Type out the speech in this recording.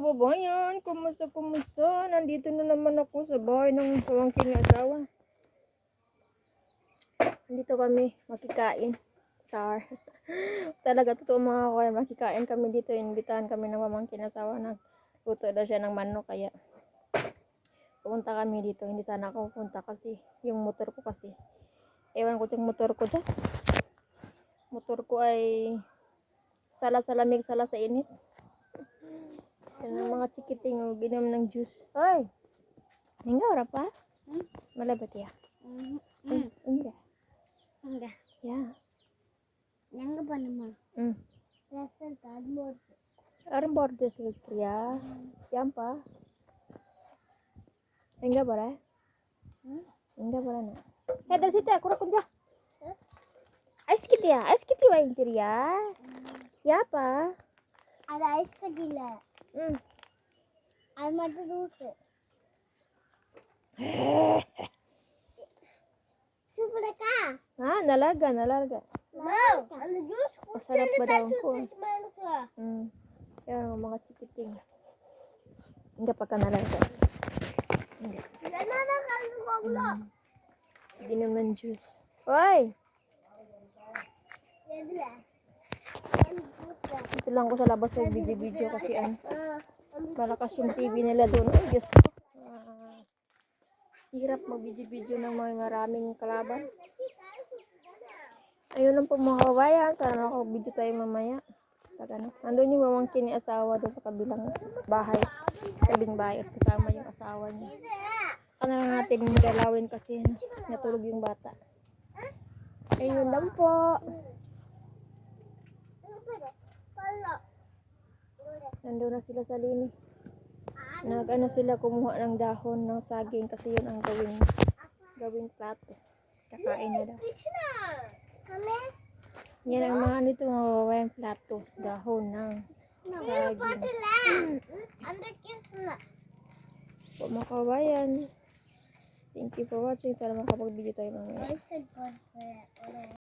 kababayan, kumusta? Nandito na naman ako sa bahay ng pamangkin ng asawa. Nandito kami makikain. Char. Talaga, totoo mga kababayan, makikain kami dito. Imbitahan kami ng pamangkin ng asawa. Nagluto daw siya ng manok, kaya pumunta kami dito. Hindi sana ako pupunta kasi yung motor ko kasi. Ewan ko yung motor ko dyan. Motor ko ay sala sa lamig, sala sa init. Yan ang mga chikiting o ginom ng juice. Hoy! Hingga ora pa? Malabat ya? Hingga. Hingga. Ya. Hingga ba naman? Rasa tadmor. Aram bordes ya. Yan pa. Hingga ba ra? Hingga ba ra na? Hey, dari situ aku kunja. Ice kiti wa intir ya. Ya pa? Ada ice kedila. Alma dulu. Super ka? Ah, nalaga. Wow, ano juice? Masarap ba daw ko? Ka. Yan ang mga chikiting. Hindi pa ka nalaga. Hindi. Yan na kaluluwa. Ginom ng juice. Hoy! Yan dila. Ito lang ko sa labas sa video kasi malakas yung TV nila doon. Ay, Diyos ko. Hirap mag-video ng mga maraming kalaban. Ayun lang po mga kabayan. Sana makapag-video tayo mamaya. Nandun yung mamangkin ni asawa doon sa kabilang bahay. Tabing bahay at kasama yung asawa niya. Ano lang natin galawin kasi natulog yung bata. Ayun lang po. Nandun na sila sa linis. Nag-ano sila, kumuha ng dahon ng saging kasi yun ang gawing plato. Kakain na daw. Yan ang mga nito mga babayang plato. Dahon ng saging. Po mga kabayan. Thank you for watching. Sana makapag-video tayo mamaya.